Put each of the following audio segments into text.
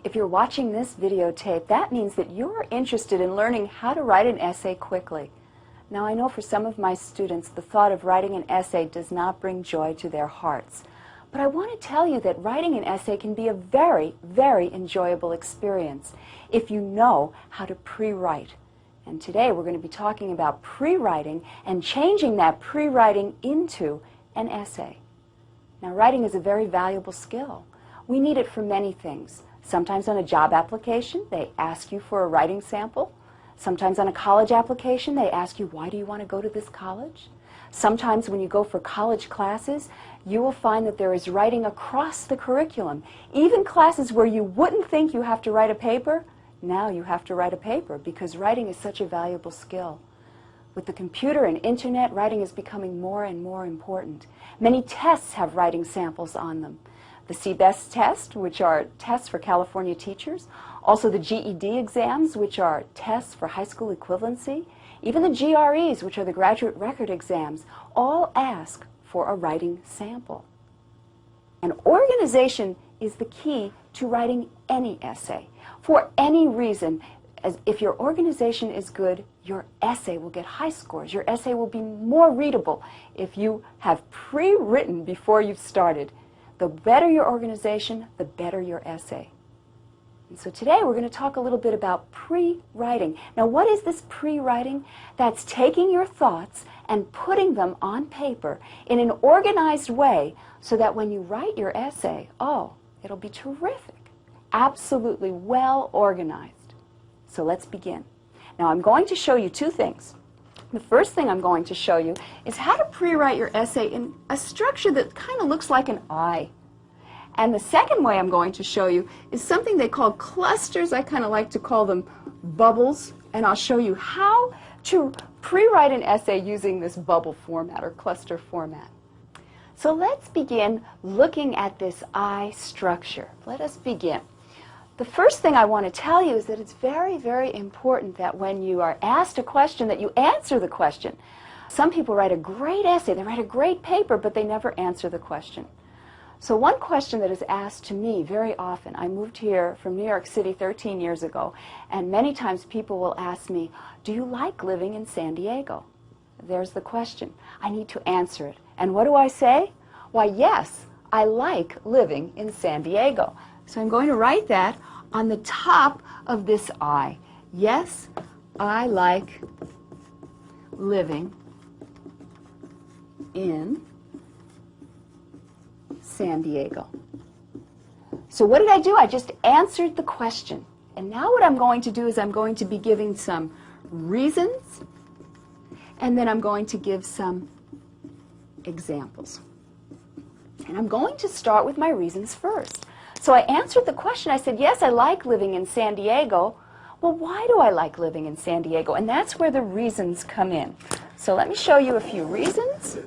If you're watching this videotape, that means that you're interested in learning how to write an essay quickly. Now, I know for some of my students, the thought of writing an essay does not bring joy to their hearts. But I want to tell you that writing an essay can be a very, very enjoyable experience if you know how to pre-write. And today we're going to be talking about pre-writing and changing that pre-writing into an essay. Now, writing is a very valuable skill. We need it for many things. Sometimes on a job application, they ask you for a writing sample. Sometimes on a college application, they ask you, why do you want to go to this college? Sometimes when you go for college classes, you will find that there is writing across the curriculum. Even classes where you wouldn't think you have to write a paper, now you have to write a paper because writing is such a valuable skill. With the computer and internet, writing is becoming more and more important. Many tests have writing samples on them. The CBEST test, which are tests for California teachers, also the GED exams, which are tests for high school equivalency, even the GREs, which are the graduate record exams, all ask for a writing sample. And organization is the key to writing any essay. For any reason, if your organization is good, your essay will get high scores. Your essay will be more readable if you have pre-written before you've started. The better your organization, the better your essay. And so today we're going to talk a little bit about pre-writing. Now, what is this pre-writing? That's taking your thoughts and putting them on paper in an organized way so that when you write your essay, it'll be terrific, absolutely well organized. So let's begin. Now, I'm going to show you two things. The first thing I'm going to show you is how to pre-write your essay in a structure that kind of looks like an I. And the second way I'm going to show you is something they call clusters. I kind of like to call them bubbles. And I'll show you how to pre-write an essay using this bubble format or cluster format. So let's begin looking at this I structure. Let us begin. The first thing I want to tell you is that it's very, very important that when you are asked a question that you answer the question. Some people write a great essay, they write a great paper, but they never answer the question. So one question that is asked to me very often, I moved here from New York City 13 years ago, and many times people will ask me, do you like living in San Diego? There's the question. I need to answer it. And what do I say? Why, yes, I like living in San Diego. So I'm going to write that on the top of this I. Yes, I like living in San Diego. So what did I do? I just answered the question. And now what I'm going to do is I'm going to be giving some reasons, and then I'm going to give some examples. And I'm going to start with my reasons first. So I answered the question. I said, yes, I like living in San Diego. Well, why do I like living in San Diego? And that's where the reasons come in. So let me show you a few reasons.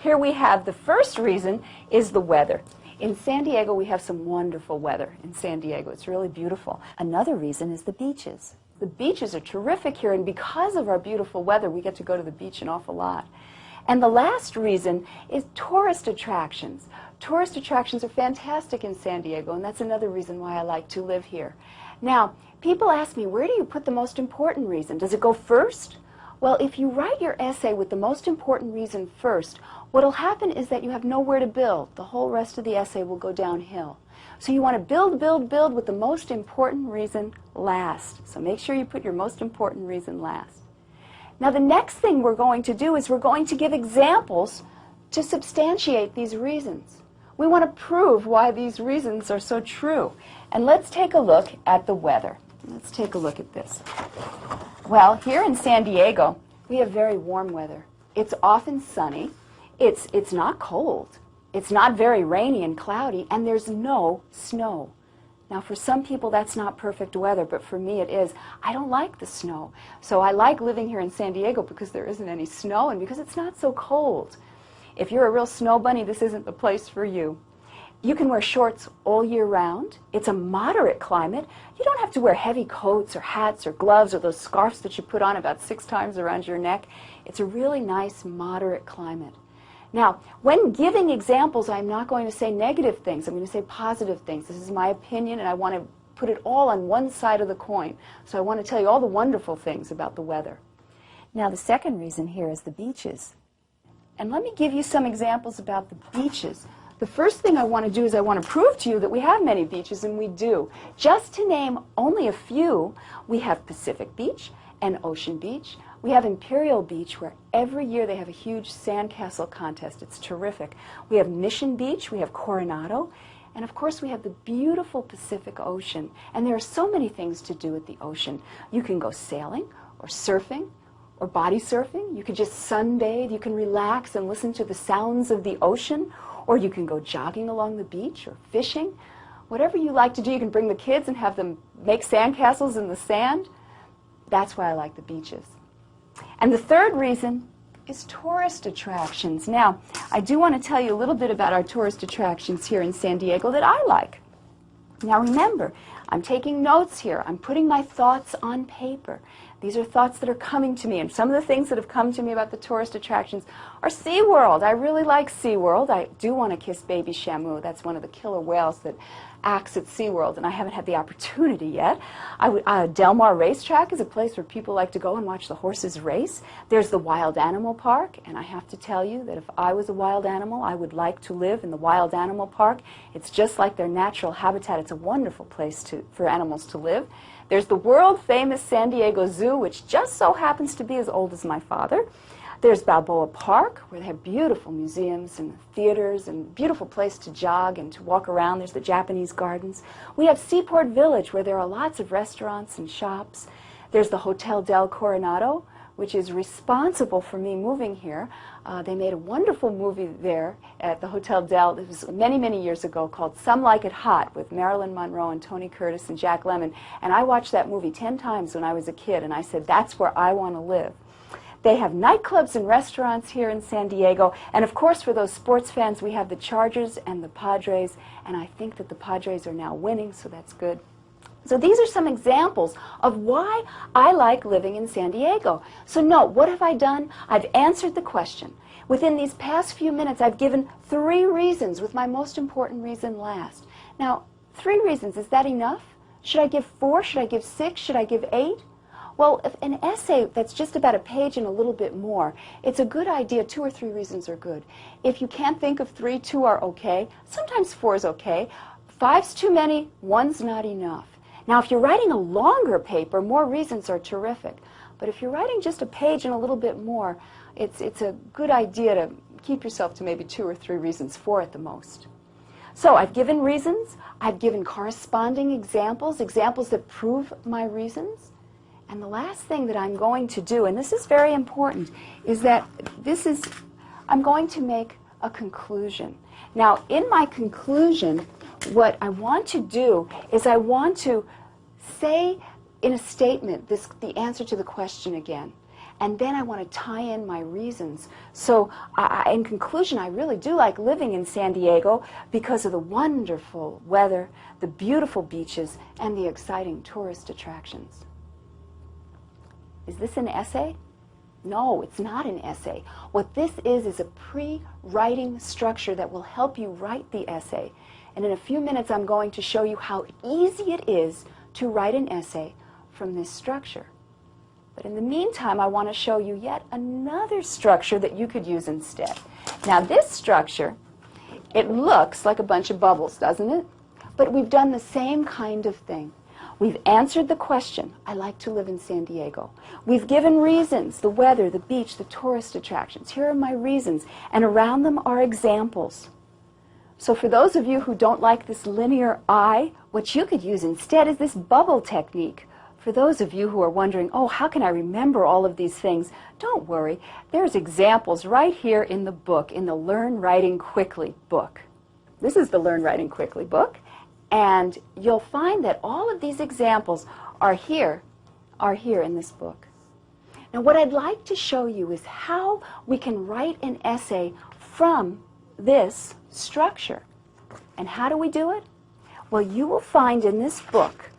Here we have the first reason is the weather. In San Diego, we have some wonderful weather in San Diego. It's really beautiful. Another reason is the beaches. The beaches are terrific here, and because of our beautiful weather, we get to go to the beach an awful lot. And the last reason is tourist attractions. Tourist attractions are fantastic in San Diego, and that's another reason why I like to live here. Now, people ask me, where do you put the most important reason? Does it go first? Well, if you write your essay with the most important reason first, what will happen is that you have nowhere to build. The whole rest of the essay will go downhill. So you want to build, build, build with the most important reason last. So make sure you put your most important reason last. Now, the next thing we're going to do is we're going to give examples to substantiate these reasons. We want to prove why these reasons are so true. And let's take a look at the weather. Let's take a look at this. Well, here in San Diego, we have very warm weather. It's often sunny. It's not cold. It's not very rainy and cloudy, and there's no snow. Now, for some people, that's not perfect weather, but for me it is. I don't like the snow. So I like living here in San Diego because there isn't any snow and because it's not so cold. If you're a real snow bunny, this isn't the place for you. You can wear shorts all year round. It's a moderate climate. You don't have to wear heavy coats or hats or gloves or those scarves that you put on about 6 times around your neck. It's a really nice, moderate climate. Now, when giving examples, I'm not going to say negative things. I'm going to say positive things. This is my opinion, and I want to put it all on one side of the coin. So I want to tell you all the wonderful things about the weather. Now the second reason here is the beaches. And let me give you some examples about the beaches. The first thing I want to do is I want to prove to you that we have many beaches, and we do. Just to name only a few, we have Pacific Beach and Ocean Beach. We have Imperial Beach, where every year they have a huge sandcastle contest. It's terrific. We have Mission Beach, we have Coronado, and of course we have the beautiful Pacific Ocean. And there are so many things to do at the ocean. You can go sailing or surfing or body surfing. You could just sunbathe. You can relax and listen to the sounds of the ocean. Or you can go jogging along the beach or fishing. Whatever you like to do, you can bring the kids and have them make sandcastles in the sand. That's why I like the beaches. And the third reason is tourist attractions. Now, I do want to tell you a little bit about our tourist attractions here in San Diego that I like. Now remember, I'm taking notes here. I'm putting my thoughts on paper. These are thoughts that are coming to me, and some of the things that have come to me about the tourist attractions are SeaWorld. I really like SeaWorld. I do want to kiss baby Shamu. That's one of the killer whales that acts at SeaWorld, and I haven't had the opportunity yet. Del Mar Racetrack is a place where people like to go and watch the horses race. There's the Wild Animal Park, and I have to tell you that if I was a wild animal, I would like to live in the Wild Animal Park. It's just like their natural habitat. It's a wonderful place for animals to live. There's the world-famous San Diego Zoo, which just so happens to be as old as my father. There's Balboa Park, where they have beautiful museums and theaters and a beautiful place to jog and to walk around. There's the Japanese gardens. We have Seaport Village, where there are lots of restaurants and shops. There's the Hotel del Coronado, which is responsible for me moving here. They made a wonderful movie there at the Hotel Del. It was many, many years ago, called Some Like It Hot, with Marilyn Monroe and Tony Curtis and Jack Lemmon. And I watched that movie 10 times when I was a kid, and I said, that's where I want to live. They have nightclubs and restaurants here in San Diego. And of course, for those sports fans, we have the Chargers and the Padres. And I think that the Padres are now winning, so that's good. So these are some examples of why I like living in San Diego. So note, what have I done? I've answered the question. Within these past few minutes, I've given 3 reasons, with my most important reason last. Now, 3 reasons, is that enough? Should I give 4? Should I give 6? Should I give 8? Well, if an essay that's just about a page and a little bit more, it's a good idea. 2 or 3 reasons are good. If you can't think of 3, 2 are okay. Sometimes 4 is okay. 5's too many, 1's not enough. Now, if you're writing a longer paper, more reasons are terrific. But if you're writing just a page and a little bit more, it's a good idea to keep yourself to maybe 2 or 3 reasons, 4 at the most. So I've given reasons. I've given corresponding examples, examples that prove my reasons. And the last thing that I'm going to do, and this is very important, is that I'm going to make a conclusion. Now, in my conclusion, what I want to do is I want to say in a statement the answer to the question again. And then I want to tie in my reasons. So in conclusion, I really do like living in San Diego because of the wonderful weather, the beautiful beaches, and the exciting tourist attractions. Is this an essay? No, it's not an essay. What this is a pre-writing structure that will help you write the essay. And in a few minutes, I'm going to show you how easy it is to write an essay from this structure. But in the meantime, I want to show you yet another structure that you could use instead. Now, this structure, it looks like a bunch of bubbles, doesn't it? But we've done the same kind of thing. We've answered the question, I like to live in San Diego. We've given reasons, the weather, the beach, the tourist attractions. Here are my reasons, and around them are examples. So for those of you who don't like this linear I, what you could use instead is this bubble technique. For those of you who are wondering, oh, how can I remember all of these things? Don't worry. There's examples right here in the book, in the Learn Writing Quickly book. This is the Learn Writing Quickly book. And you'll find that all of these examples are here in this book. Now, what I'd like to show you is how we can write an essay from this structure. And how do we do it? Well, you will find in this book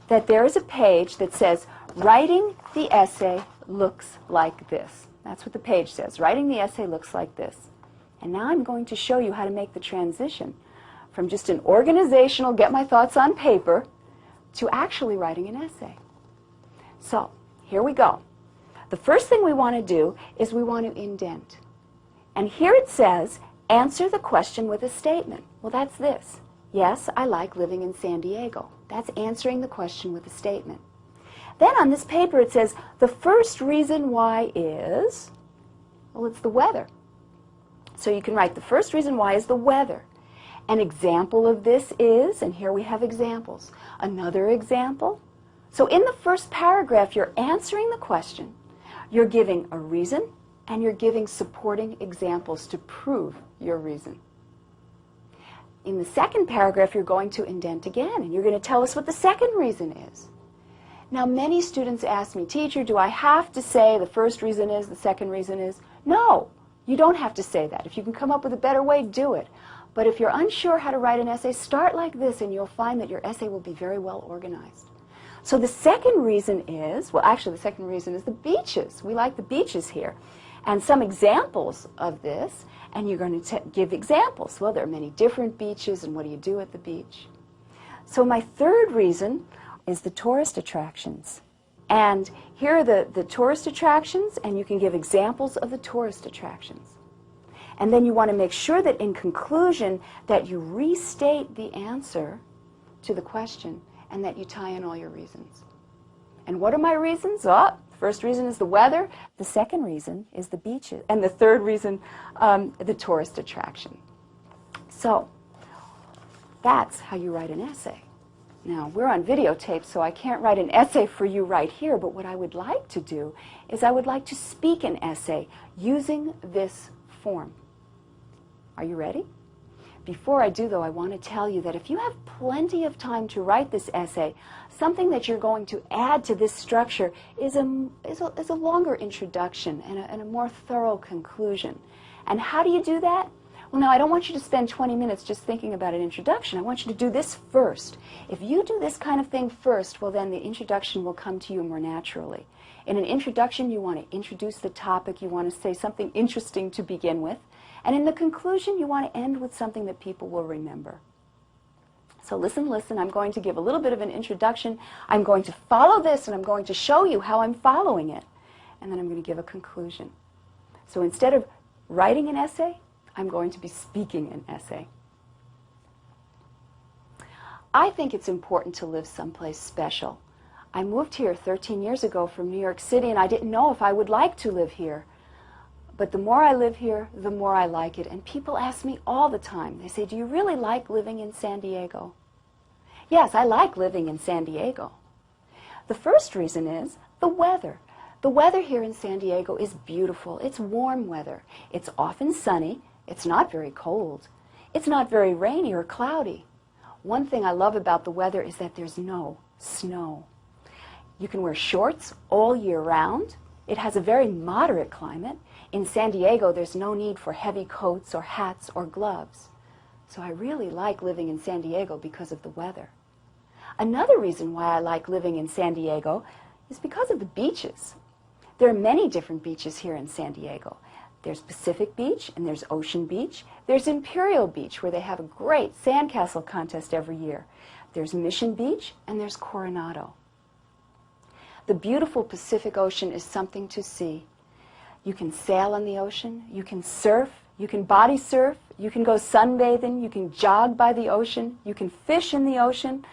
that there is a page that says, writing the essay looks like this. That's what the page says. Writing the essay looks like this. And now I'm going to show you how to make the transition from just an organizational, get my thoughts on paper, to actually writing an essay. So, here we go. The first thing we want to do is we want to indent. And here it says, answer the question with a statement. Well, that's this. Yes, I like living in San Diego. That's answering the question with a statement. Then on this paper it says, the first reason why is, well, it's the weather. So you can write the first reason why is the weather. An example of this is, and here we have examples. Another example. So in the first paragraph, you're answering the question, you're giving a reason, and you're giving supporting examples to prove your reason. In the second paragraph, you're going to indent again, and you're going to tell us what the second reason is. Now, many students ask me, teacher, do I have to say the first reason is, the second reason is? No, you don't have to say that. If you can come up with a better way, do it. But if you're unsure how to write an essay, start like this, and you'll find that your essay will be very well organized. So the second reason is, well, actually the second reason is the beaches. We like the beaches here. And some examples of this, and you're going to give examples. Well, there are many different beaches, and what do you do at the beach? So my third reason is the tourist attractions. And here are the tourist attractions, and you can give examples of the tourist attractions. And then you want to make sure that in conclusion that you restate the answer to the question and that you tie in all your reasons. And what are my reasons? Oh, the first reason is the weather, the second reason is the beaches, and the third reason, the tourist attraction. So that's how you write an essay. Now, we're on videotape, so I can't write an essay for you right here, but what I would like to do is I would like to speak an essay using this form. Are you ready? Before I do, though, I want to tell you that if you have plenty of time to write this essay, something that you're going to add to this structure is a longer introduction and a more thorough conclusion. And how do you do that? Well, now, I don't want you to spend 20 minutes just thinking about an introduction. I want you to do this first. If you do this kind of thing first, well, then the introduction will come to you more naturally. In an introduction, you want to introduce the topic. You want to say something interesting to begin with. And in the conclusion, you want to end with something that people will remember. So listen, listen. I'm going to give a little bit of an introduction. I'm going to follow this, and I'm going to show you how I'm following it. And then I'm going to give a conclusion. So instead of writing an essay, I'm going to be speaking an essay. I think it's important to live someplace special. I moved here 13 years ago from New York City, and I didn't know if I would like to live here. But the more I live here, the more I like it. And people ask me all the time. They say, do you really like living in San Diego? Yes, I like living in San Diego. The first reason is the weather. The weather here in San Diego is beautiful. It's warm weather. It's often sunny. It's not very cold. It's not very rainy or cloudy. One thing I love about the weather is that there's no snow. You can wear shorts all year round. It has a very moderate climate. In San Diego, there's no need for heavy coats or hats or gloves. So I really like living in San Diego because of the weather. Another reason why I like living in San Diego is because of the beaches. There are many different beaches here in San Diego. There's Pacific Beach, and there's Ocean Beach. There's Imperial Beach, where they have a great sandcastle contest every year. There's Mission Beach, and there's Coronado. The beautiful Pacific Ocean is something to see. You can sail on the ocean, you can surf, you can body surf, you can go sunbathing, you can jog by the ocean, you can fish in the ocean,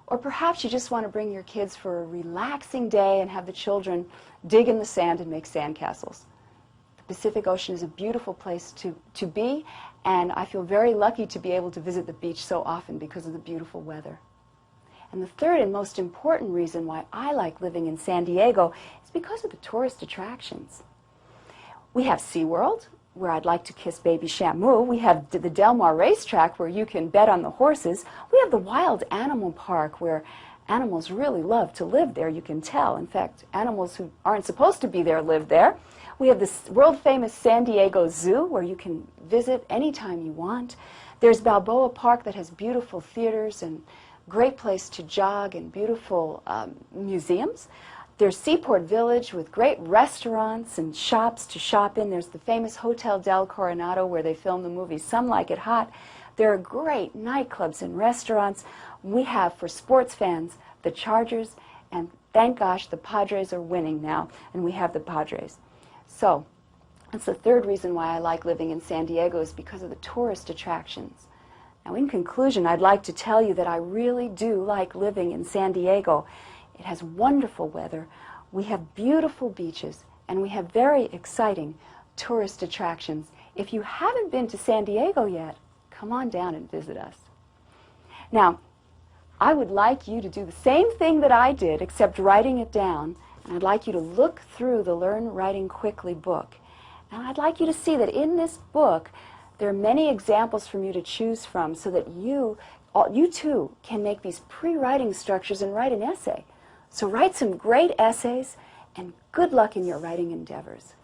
or perhaps you just want to bring your kids for a relaxing day and have the children dig in the sand and make sandcastles. The Pacific Ocean is a beautiful place to be, and I feel very lucky to be able to visit the beach so often because of the beautiful weather. And the third and most important reason why I like living in San Diego is because of the tourist attractions. We have SeaWorld, where I'd like to kiss baby Shamu. We have the Del Mar Racetrack, where you can bet on the horses. We have the Wild Animal Park, where animals really love to live there, you can tell. In fact, animals who aren't supposed to be there live there. We have this world-famous San Diego Zoo, where you can visit anytime you want. There's Balboa Park that has beautiful theaters and great place to jog and beautiful museums. There's Seaport Village with great restaurants and shops to shop in. There's the famous Hotel del Coronado, where they filmed the movie Some Like It Hot. There are great nightclubs and restaurants. We have, for sports fans, the Chargers, and thank gosh the Padres are winning now, and we have the Padres. So that's the third reason why I like living in San Diego, is because of the tourist attractions. Now, in conclusion, I'd like to tell you that I really do like living in San Diego. It has wonderful weather, we have beautiful beaches, and we have very exciting tourist attractions. If you haven't been to San Diego yet, come on down and visit us. Now, I would like you to do the same thing that I did, except writing it down, and I'd like you to look through the Learn Writing Quickly book. And I'd like you to see that in this book, there are many examples for you to choose from so that you too can make these pre-writing structures and write an essay. So write some great essays, and good luck in your writing endeavors.